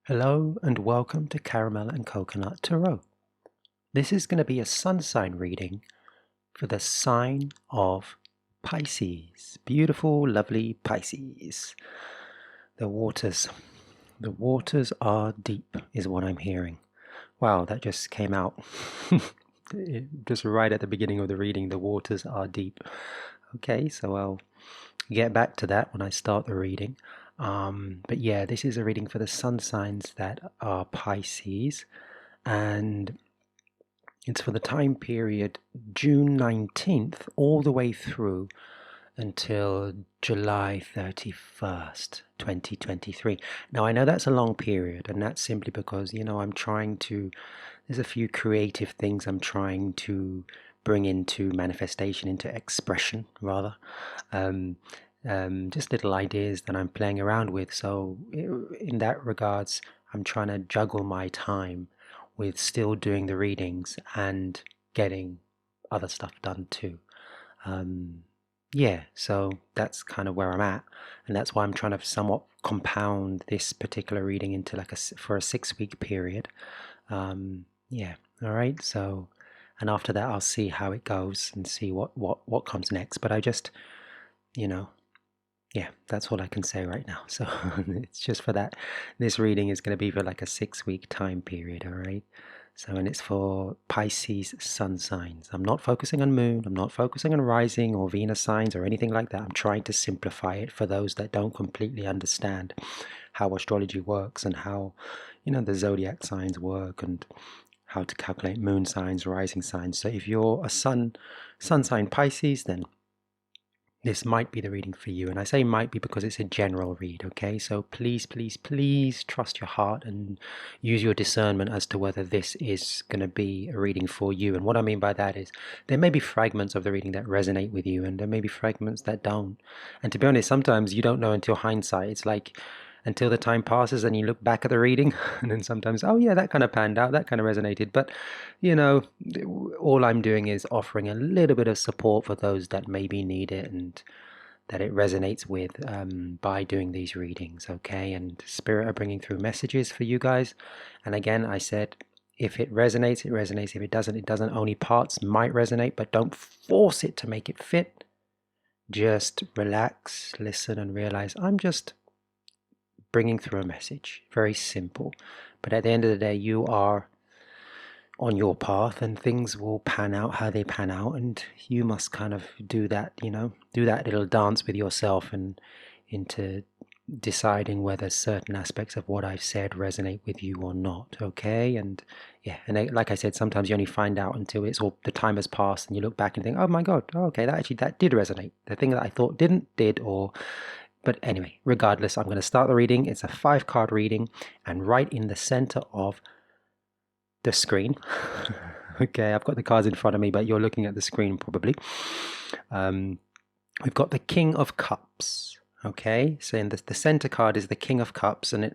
Hello and welcome to Caramel and Coconut Tarot. This is going to be a sun sign reading for the sign of Pisces. Beautiful, lovely Pisces. The waters are deep is what I'm hearing. Wow, that just came out. Just right at the beginning of the reading, the waters are deep. Okay, so I'll get back to that when I start the reading. But yeah, this is a reading for the sun signs that are Pisces, and it's for the time period June 19th all the way through until July 31st, 2023. Now, I know that's a long period, and that's simply because, there's a few creative things I'm trying to bring into manifestation, into expression, rather. Just little ideas that I'm playing around with. So in that regards, I'm trying to juggle my time with still doing the readings and getting other stuff done too. So that's kind of where I'm at, and that's why I'm trying to somewhat compound this particular reading into for a 6-week period. All right. So, and after that, I'll see how it goes and see what comes next. But I just, that's all I can say right now. So it's just for that. This reading is going to be for like a 6-week time period, all right? So, and it's for Pisces sun signs. I'm not focusing on moon. I'm not focusing on rising or Venus signs or anything like that. I'm trying to simplify it for those that don't completely understand how astrology works and how, the zodiac signs work and how to calculate moon signs, rising signs. So if you're a sun sign Pisces, then this might be the reading for you. And I say might be because it's a general read, okay? So please, please, please trust your heart and use your discernment as to whether this is going to be a reading for you. And what I mean by that is there may be fragments of the reading that resonate with you, and there may be fragments that don't. And to be honest, sometimes you don't know until hindsight. It's like until the time passes and you look back at the reading, and then sometimes, oh yeah, that kind of panned out, that kind of resonated. But, all I'm doing is offering a little bit of support for those that maybe need it and that it resonates with by doing these readings, okay? And Spirit are bringing through messages for you guys. And again, I said, if it resonates, it resonates. If it doesn't, it doesn't. Only parts might resonate, but don't force it to make it fit. Just relax, listen, and realize I'm just bringing through a message. Very simple. But at the end of the day, you are on your path and things will pan out how they pan out, and you must kind of do that, do that little dance with yourself and into deciding whether certain aspects of what I've said resonate with you or not, okay? And like I said, sometimes you only find out until it's all the time has passed and you look back and think, oh my God, okay, that did resonate. The thing that I thought did. But anyway, regardless, I'm going to start the reading. It's a 5-card reading, and right in the center of the screen, okay, I've got the cards in front of me, but you're looking at the screen probably. We've got the King of Cups, okay? So in the center card is the King of Cups, and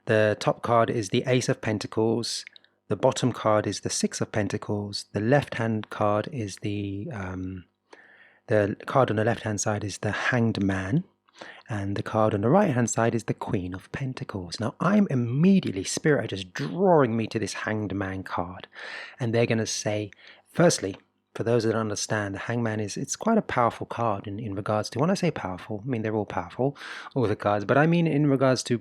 the top card is the Ace of Pentacles. The bottom card is the Six of Pentacles. The left-hand card is the card on the left-hand side is the Hanged Man. And the card on the right-hand side is the Queen of Pentacles. Now, I'm immediately, Spirit are just drawing me to this Hanged Man card. And they're going to say, firstly, for those that understand, the Hangman it's quite a powerful card in regards to, when I say powerful, I mean they're all powerful, all the cards, but I mean in regards to,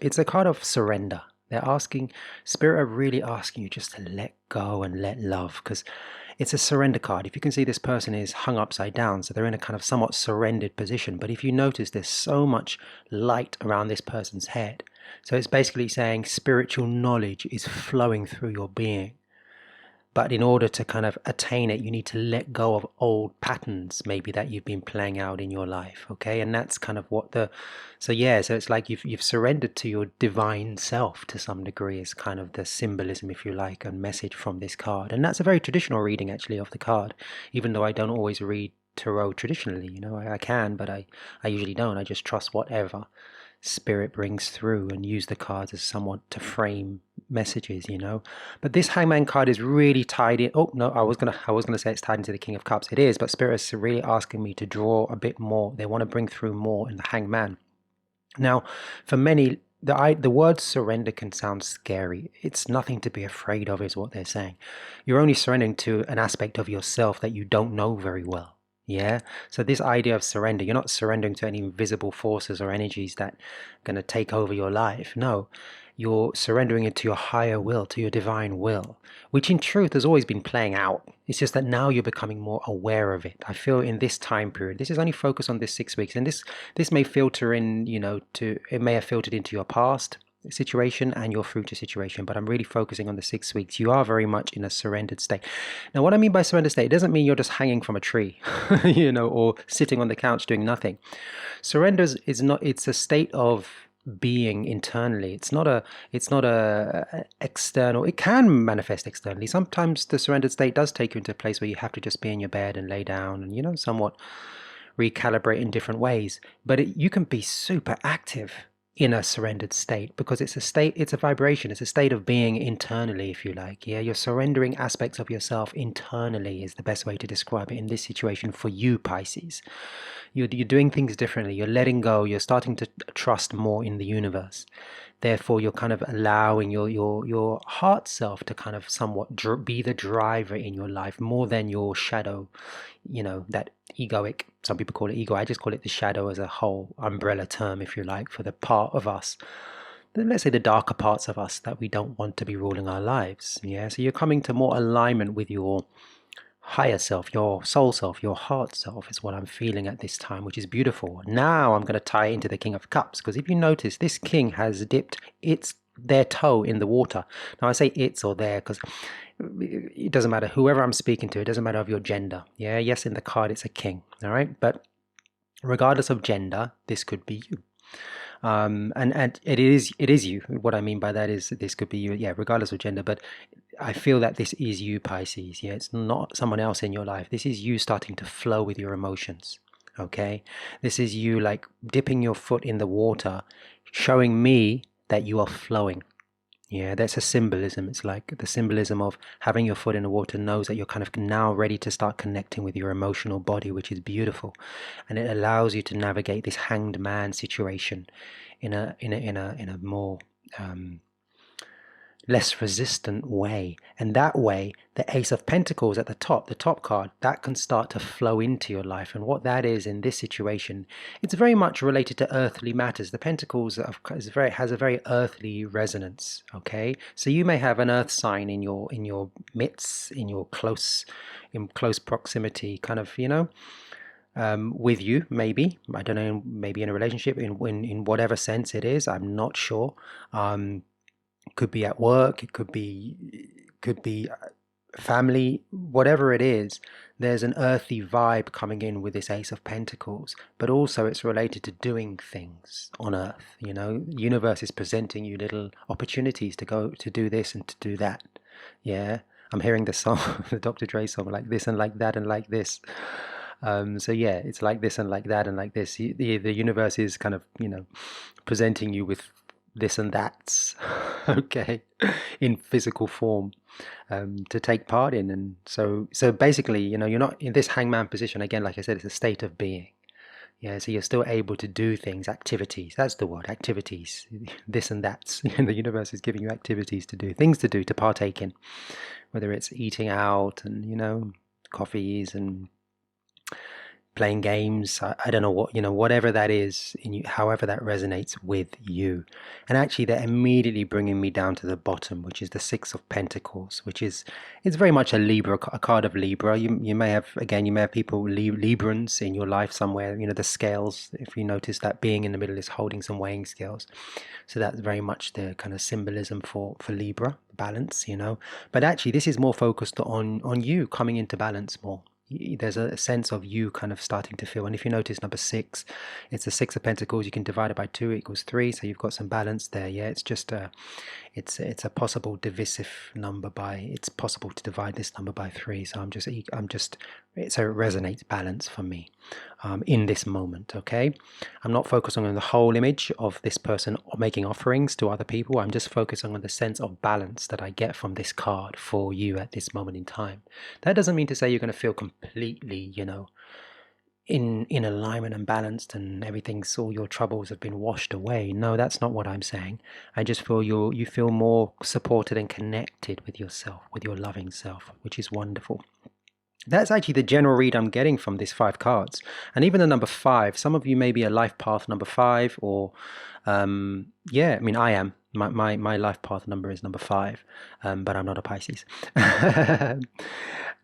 it's a card of surrender. They're asking, Spirit are really asking you just to let go and let love, because it's a surrender card. If you can see, this person is hung upside down, so they're in a kind of somewhat surrendered position. But if you notice, there's so much light around this person's head. So it's basically saying spiritual knowledge is flowing through your being. But in order to kind of attain it, you need to let go of old patterns, maybe that you've been playing out in your life, okay? And that's kind of what so it's like you've surrendered to your divine self to some degree, is kind of the symbolism, if you like, and message from this card. And that's a very traditional reading, actually, of the card, even though I don't always read tarot traditionally, I can, but I usually don't. I just trust whatever Spirit brings through and use the cards as somewhat to frame messages, But this Hangman card is really tied in. Oh no, I was gonna say it's tied into the King of Cups. It is, but Spirit is really asking me to draw a bit more. They want to bring through more in the Hangman. Now, for many the word surrender can sound scary. It's nothing to be afraid of, is what they're saying. You're only surrendering to an aspect of yourself that you don't know very well. Yeah. So this idea of surrender, you're not surrendering to any invisible forces or energies that are going to take over your life. No, you're surrendering it to your higher will, to your divine will, which in truth has always been playing out. It's just that now you're becoming more aware of it. I feel in this time period, this is only focused on this 6 weeks, and this may filter in, to it may have filtered into your past situation and your future situation, but I'm really focusing on the 6 weeks. You are very much in a surrendered state. Now, what I mean by surrendered state, it doesn't mean you're just hanging from a tree, or sitting on the couch doing nothing. Surrender is not, it's a state of being internally. It's not a external. It can manifest externally. Sometimes the surrendered state does take you into a place where you have to just be in your bed and lay down and somewhat recalibrate in different ways. But you can be super active in a surrendered state, because it's a vibration, it's a state of being internally, if you like. Yeah, you're surrendering aspects of yourself internally is the best way to describe it in this situation for you, Pisces. You're doing things differently, you're letting go, you're starting to trust more in the universe. Therefore, you're kind of allowing your heart self to kind of somewhat be the driver in your life more than your shadow, that egoic, some people call it ego. I just call it the shadow as a whole umbrella term, if you like, for the part of us, let's say the darker parts of us that we don't want to be ruling our lives. Yeah, so you're coming to more alignment with your higher self, your soul self, your heart self is what I'm feeling at this time, which is beautiful. Now I'm going to tie into the King of Cups, because if you notice, this king has dipped their toe in the water. Now I say it's or their because it doesn't matter whoever I'm speaking to. It doesn't matter of your gender. Yeah, yes, in the card it's a king. All right, but regardless of gender, this could be you. And it is you. What I mean by that is this could be you. Yeah, regardless of gender, but I feel that this is you, Pisces. Yeah, it's not someone else in your life. This is you starting to flow with your emotions. Okay, this is you like dipping your foot in the water, showing me that you are flowing. Yeah, that's a symbolism. It's like the symbolism of having your foot in the water knows that you're kind of now ready to start connecting with your emotional body, which is beautiful. And it allows you to navigate this hanged man situation in a more less resistant way. And that way, the Ace of Pentacles at the top card, that can start to flow into your life. And what that is in this situation, it's very much related to earthly matters. The Pentacles has a very earthly resonance. Okay, so you may have an earth sign in your midst, in close proximity, kind of, with you, maybe. I don't know, maybe in a relationship, in whatever sense it is. I'm not sure. Could be at work, it could be family, whatever it is. There's an earthy vibe coming in with this Ace of Pentacles, but also it's related to doing things on earth. The universe is presenting you little opportunities to go to do this and to do that. Yeah, I'm hearing the song, the Dr. Dre song, like this and like that and like this. So yeah, it's like this and like that and like this. The universe is kind of, presenting you with this and that's okay, in physical form, to take part in. And so basically, you're not in this hangman position. Again, like I said, it's a state of being. Yeah, so you're still able to do things, activities. That's the word, activities. This and that's. The universe is giving you activities to do, things to do, to partake in, whether it's eating out and coffees and playing games. I don't know what, whatever that is in you, however that resonates with you. And actually they're immediately bringing me down to the bottom, which is the Six of Pentacles, it's very much a card of Libra. You may have people, Librans in your life somewhere, the scales, if you notice that being in the middle is holding some weighing scales. So that's very much the kind of symbolism for Libra, balance, but actually this is more focused on you coming into balance more. There's a sense of you kind of starting to feel. And if you notice number 6, it's the Six of Pentacles. You can divide it by 2 equals 3, so you've got some balance there. Yeah, it's just it's a possible divisive number it's possible to divide this number by 3. So so it resonates balance for me in this moment. Okay, I'm not focusing on the whole image of this person making offerings to other people. I'm just focusing on the sense of balance that I get from this card for you at this moment in time. That doesn't mean to say you're going to feel completely, in alignment and balanced, and everything's, all your troubles have been washed away. No, that's not what I'm saying. I just feel you feel more supported and connected with yourself, with your loving self, which is wonderful. That's actually the general read I'm getting from these 5 cards. And even the number 5, some of you may be a life path number 5, or yeah, I mean, I am. My life path number is number 5, but I'm not a Pisces.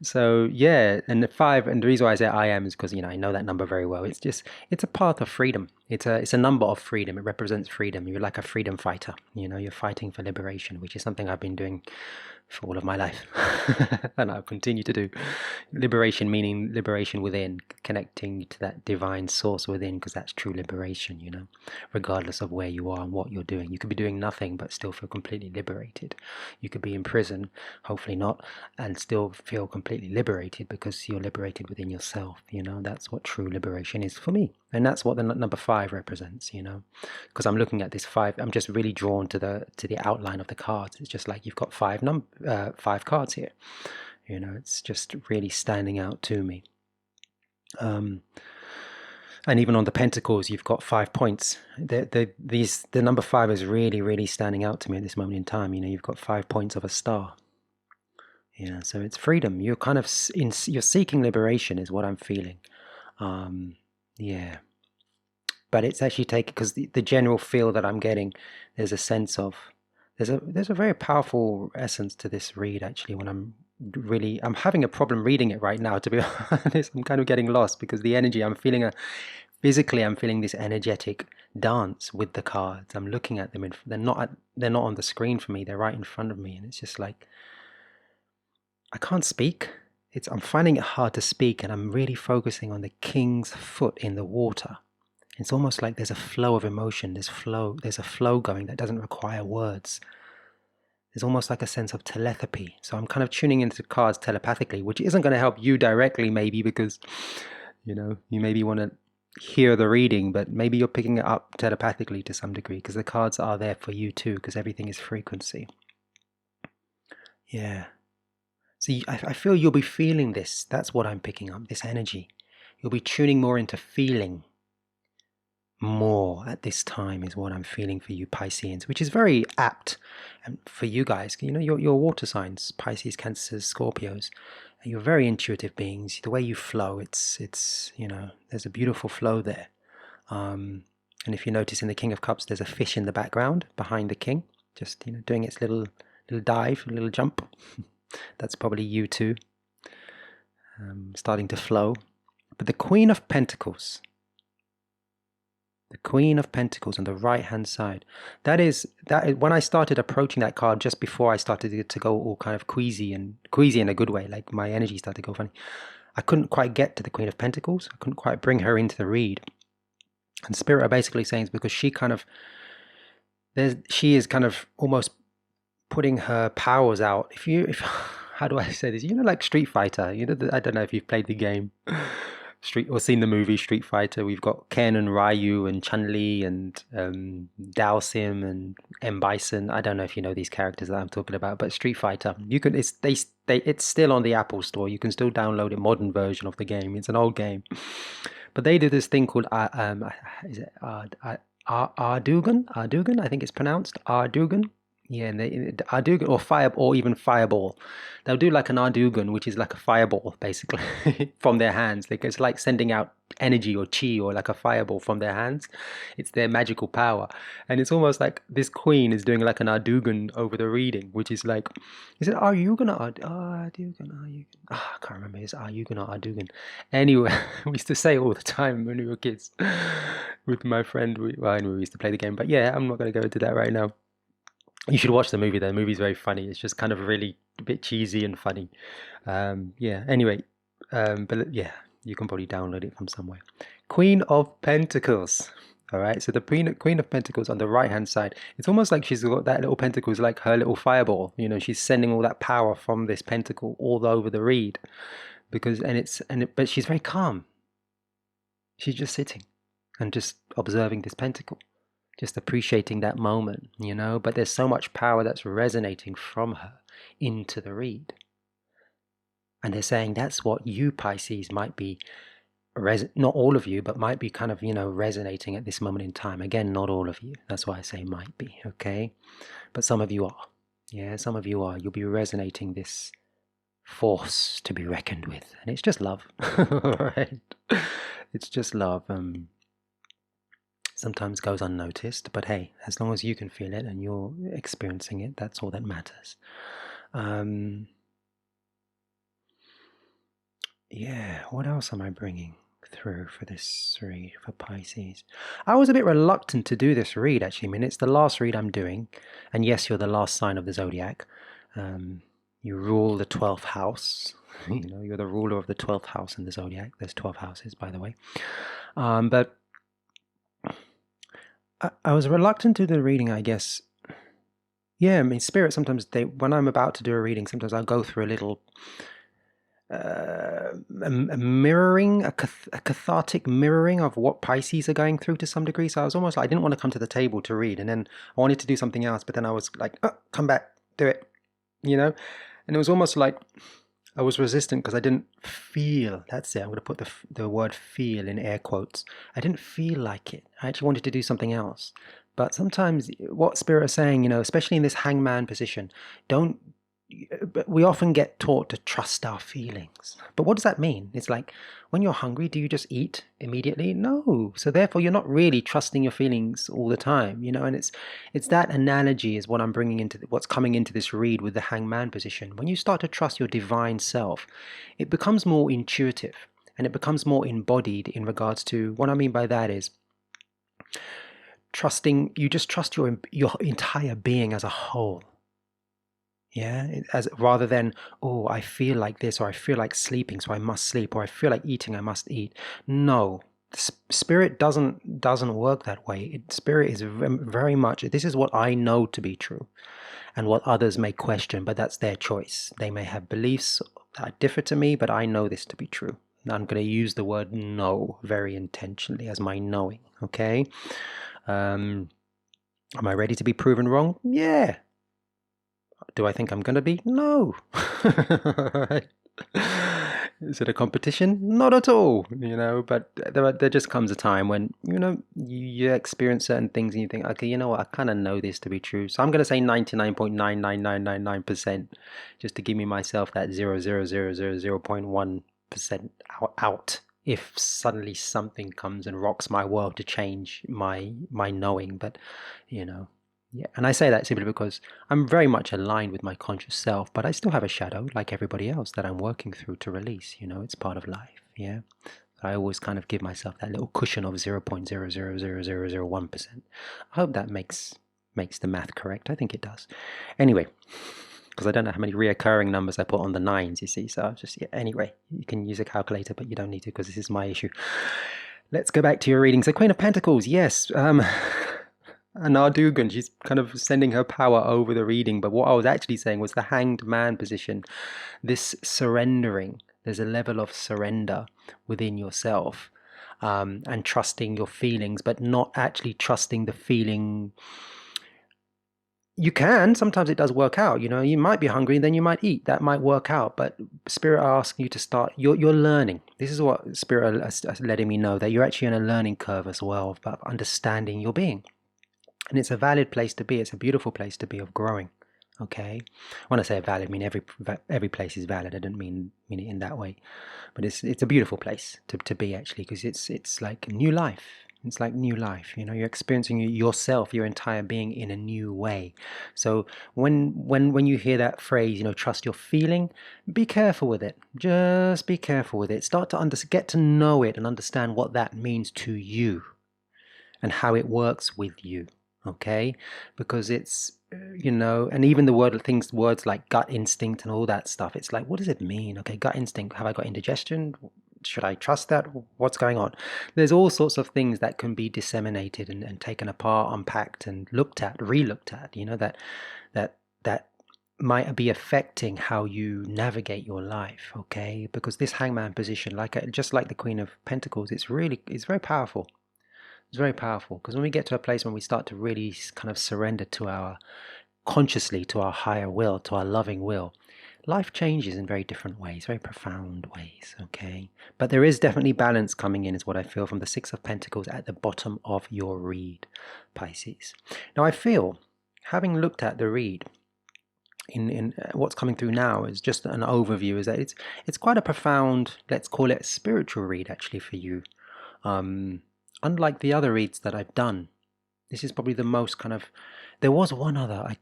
So yeah, and the 5, and the reason why I say I am is because, I know that number very well. It's a path of freedom. It's a number of freedom. It represents freedom. You're like a freedom fighter. You're fighting for liberation, which is something I've been doing for all of my life, and I'll continue to do. Liberation meaning liberation within, connecting to that divine source within, because that's true liberation, regardless of where you are and what you're doing. You could be doing nothing but still feel completely liberated. You could be in prison, hopefully not, and still feel completely liberated because you're liberated within yourself. That's what true liberation is for me. And that's what the number 5 represents, because I'm looking at this 5. I'm just really drawn to the outline of the cards. It's just like you've got 5 cards here. It's just really standing out to me. And even on the pentacles, you've got 5 points. The number 5 is really, really standing out to me at this moment in time. You've got 5 points of a star. So it's freedom. You're kind of you're seeking liberation, is what I'm feeling. Yeah. But it's actually taken, because the general feel that I'm getting, there's a sense of, there's a very powerful essence to this read, actually. When I'm having a problem reading it right now, to be honest. I'm kind of getting lost because the energy I'm feeling, physically I'm feeling this energetic dance with the cards. I'm looking at them, and they're not on the screen for me, they're right in front of me, and it's just like I can't speak. I'm finding it hard to speak, and I'm really focusing on the king's foot in the water. It's almost like there's a flow of emotion. There's a flow going that doesn't require words. There's almost like a sense of telepathy. So I'm kind of tuning into the cards telepathically, which isn't going to help you directly, maybe, because you maybe want to hear the reading, but maybe you're picking it up telepathically to some degree, because the cards are there for you too, because everything is frequency. Yeah. So I feel you'll be feeling this. That's what I'm picking up, this energy. You'll be tuning more into feeling more at this time, is what I'm feeling for you Pisceans, which is very apt for you guys. Your water signs, Pisces, Cancers, Scorpios. You're very intuitive beings. The way you flow, it's there's a beautiful flow there. And if you notice in the King of Cups, there's a fish in the background behind the king, just doing its little dive, a little jump. That's probably you too, starting to flow. But the Queen of Pentacles, on the right hand side, that is when I started approaching that card, just before I started to go all kind of queasy in a good way, like my energy started to go funny, I couldn't quite get to the Queen of Pentacles. I couldn't quite bring her into the read. And Spirit are basically saying it's because she is kind of almost putting her powers out. If how do I say this? Like Street Fighter. I don't know if you've played the game or seen the movie Street Fighter. We've got Ken and Ryu and Chun-Li and Dalsim and M. Bison. I don't know if you know these characters that I'm talking about, but Street Fighter, it's still on the Apple Store. You can still download a modern version of the game. It's an old game, but they do this thing called is it Ardugan? Ardugan, I think it's pronounced Ardugan. Yeah, and Ardugan or even Fireball. They'll do like an Ardugan, which is like a fireball, basically, from their hands. It's like sending out energy or chi, or like a fireball from their hands. It's their magical power. And it's almost like this queen is doing like an Ardugan over the reading, which is like, is it Ardugan or Ardugan? I can't remember. It's Ardugan or Ardugan. Anyway, we used to say it all the time when we were kids with my friend. We used to play the game. But yeah, I'm not going to go into that right now. You should watch the movie. The movie's very funny. It's just kind of really a bit cheesy and funny. Yeah. Anyway, but yeah, you can probably download it from somewhere. Queen of Pentacles. All right. So the Queen of Pentacles on the right hand side. It's almost like she's got that little pentacle is like her little fireball. She's sending all that power from this pentacle all over the reed, but she's very calm. She's just sitting and just observing this pentacle. Just appreciating that moment, but there's so much power that's resonating from her into the read. And they're saying that's what you Pisces might be not all of you, but might be kind of, resonating at this moment in time. Again, not all of you. That's why I say might be, okay? But some of you are. Yeah, some of you are. You'll be resonating this force to be reckoned with. And it's just love, right? It's just love. Sometimes goes unnoticed, but hey, as long as you can feel it and you're experiencing it, that's all that matters. Yeah, what else am I bringing through for this read for Pisces? I was a bit reluctant to do this read, actually. I mean, it's the last read I'm doing, and yes, you're the last sign of the zodiac. You rule the 12th house. You're the ruler of the 12th house in the zodiac. There's 12 houses, by the way. But I was reluctant to do the reading, I guess. Yeah, I mean, spirit sometimes, when I'm about to do a reading, sometimes I'll go through a little a mirroring, a cathartic mirroring of what Pisces are going through to some degree. So I was almost like, I didn't want to come to the table to read, and then I wanted to do something else, but then I was like, oh, come back, do it, and it was almost like I was resistant because I didn't feel, that's it, I'm going to put the word feel in air quotes. I didn't feel like it. I actually wanted to do something else. But sometimes what Spirit is saying, especially in this hangman position, we often get taught to trust our feelings. But what does that mean? It's like, when you're hungry, do you just eat immediately? No. So therefore, you're not really trusting your feelings all the time, and it's that analogy is what I'm bringing into what's coming into this read with the hangman position. When you start to trust your divine self, it becomes more intuitive and it becomes more embodied in regards to, what I mean by that is trusting, you just trust your entire being as a whole. Yeah, rather than, oh, I feel like this, or I feel like sleeping, so I must sleep, or I feel like eating, I must eat. No, spirit doesn't work that way. Spirit is very much, this is what I know to be true, and what others may question, but that's their choice. They may have beliefs that differ to me, but I know this to be true. And I'm going to use the word know very intentionally as my knowing, okay? Am I ready to be proven wrong? Yeah. Do I think I'm going to be? No. Is it a competition? Not at all, but there just comes a time when, you experience certain things and you think, okay, you know what, I kind of know this to be true. So I'm going to say 99.99999% just to give me myself that 0.1% out if suddenly something comes and rocks my world to change my knowing. But, yeah, and I say that simply because I'm very much aligned with my conscious self, but I still have a shadow like everybody else that I'm working through to release. It's part of life. Yeah, I always kind of give myself that little cushion of 0.0000001%. I hope that makes the math correct. I think it does. Anyway, because I don't know how many reoccurring numbers I put on the nines, you see. So I'll just, yeah, anyway, you can use a calculator, but you don't need to because this is my issue. Let's go back to your readings. The Queen of Pentacles, yes. Nardugan, she's kind of sending her power over the reading, but what I was actually saying was the Hanged Man position, this surrendering. There's a level of surrender within yourself, and trusting your feelings, but not actually trusting the feeling. You can, sometimes it does work out, you might be hungry and then you might eat, that might work out, but Spirit asking you to start, you're learning. This is what Spirit is letting me know, that you're actually on a learning curve as well, about understanding your being. And it's a valid place to be. It's a beautiful place to be, of growing. Okay. When I say valid, I mean every place is valid. I don't mean it in that way, but it's a beautiful place to be, actually, because it's like new life. It's like new life. You're experiencing yourself, your entire being, in a new way. So when you hear that phrase, trust your feeling, be careful with it. Just be careful with it. Start to get to know it and understand what that means to you and how it works with you. Okay, because it's, and even words like gut instinct and all that stuff, it's like, what does it mean? Okay, gut instinct, have I got indigestion? Should I trust that? What's going on? There's all sorts of things that can be disseminated and taken apart, unpacked, and re-looked at, that might be affecting how you navigate your life. Okay, because this hangman position, just like the Queen of Pentacles, it's very powerful. It's very powerful, because when we get to a place when we start to really kind of surrender to consciously to our higher will, to our loving will, life changes in very different ways, very profound ways, okay? But there is definitely balance coming in, is what I feel from the Six of Pentacles at the bottom of your read, Pisces. Now, I feel, having looked at the read, in what's coming through now is just an overview, is that it's quite a profound, let's call it a spiritual read, actually, for you. Unlike the other reads that I've done, this is probably the most kind of, there was one other, I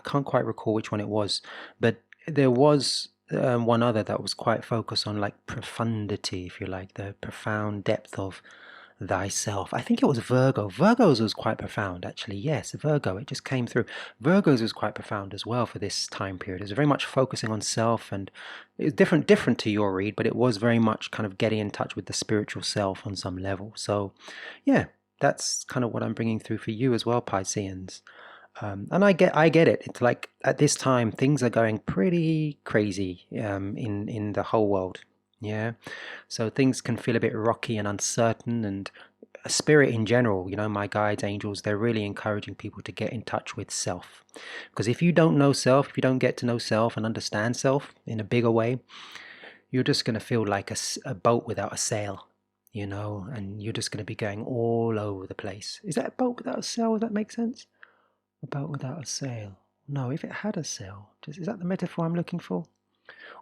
can't quite recall which one it was, but there was one other that was quite focused on like profundity, if you like, the profound depth of thyself. I think it was Virgo. Virgo's was quite profound, actually. Yes, Virgo, it just came through. Virgo's was quite profound as well for this time period. It was very much focusing on self, and it was different to your read, but it was very much kind of getting in touch with the spiritual self on some level. So yeah, that's kind of what I'm bringing through for you as well, Pisceans. And I get it. It's like at this time things are going pretty crazy in the whole world. Yeah, so things can feel a bit rocky and uncertain, and a spirit in general, you know, my guides, angels, they're really encouraging people to get in touch with self. Because if you don't know self, if you don't get to know self and understand self in a bigger way, you're just going to feel like a boat without a sail, you know, and you're just going to be going all over the place. Is that a boat without a sail? Does that make sense? A boat without a sail. No, if it had a sail, is that the metaphor I'm looking for?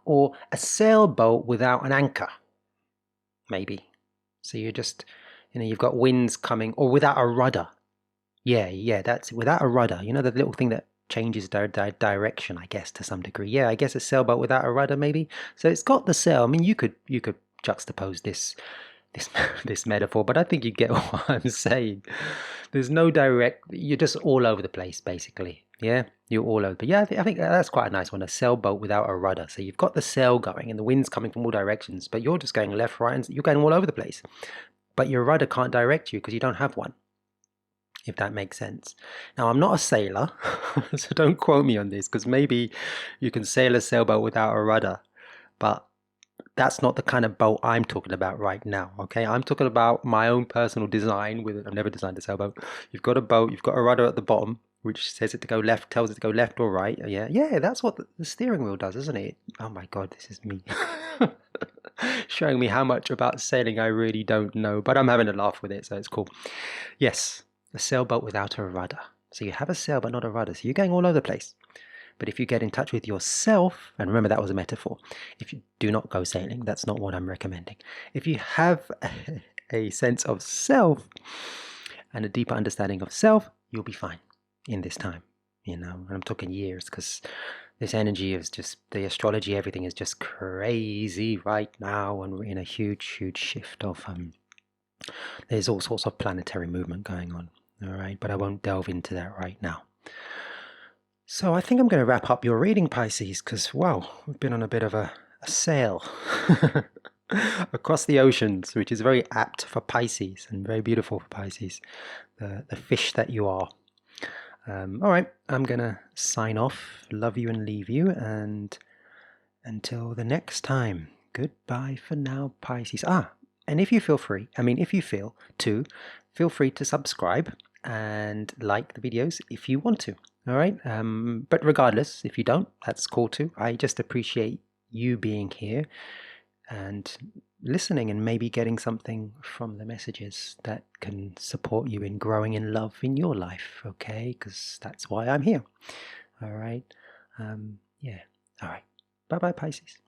Or a sailboat without an anchor, maybe. So you're just, you know, you've got winds coming, or without a rudder. Yeah, that's without a rudder. You know, the little thing that changes direction, I guess, to some degree. Yeah, I guess a sailboat without a rudder, maybe. So it's got the sail. I mean, you could juxtapose this metaphor, but I think you get what I'm saying. There's no direct, you're just all over the place, basically. Yeah, you're all over. But yeah, I think that's quite a nice one, a sailboat without a rudder. So you've got the sail going and the wind's coming from all directions, but you're just going left, right, and you're going all over the place. But your rudder can't direct you because you don't have one, if that makes sense. Now, I'm not a sailor, so don't quote me on this, because maybe you can sail a sailboat without a rudder, but that's not the kind of boat I'm talking about right now, okay? I'm talking about my own personal design. I've never designed a sailboat. You've got a boat, you've got a rudder at the bottom, which says it to go left, tells it to go left or right. Yeah, that's what the steering wheel does, isn't it? Oh my God, this is me showing me how much about sailing I really don't know, but I'm having a laugh with it, so it's cool. Yes, a sailboat without a rudder. So you have a sail but not a rudder, so you're going all over the place. But if you get in touch with yourself, and remember that was a metaphor, if you do not go sailing, that's not what I'm recommending. If you have a sense of self and a deeper understanding of self, you'll be fine in this time, you know. And I'm talking years, because this energy is just, the astrology, everything is just crazy right now, and we're in a huge shift of, there's all sorts of planetary movement going on, all right? But I won't delve into that right now. So I think I'm going to wrap up your reading, Pisces, because, wow, we've been on a bit of a sail across the oceans, which is very apt for Pisces and very beautiful for Pisces, the fish that you are. All right, I'm going to sign off, love you and leave you, and until the next time, goodbye for now, Pisces. And if you feel free, if you feel free to subscribe and like the videos if you want to. All right. But regardless, if you don't, that's cool too. I just appreciate you being here and listening and maybe getting something from the messages that can support you in growing in love in your life. Okay. Because that's why I'm here. All right. Yeah. All right. Bye-bye, Pisces.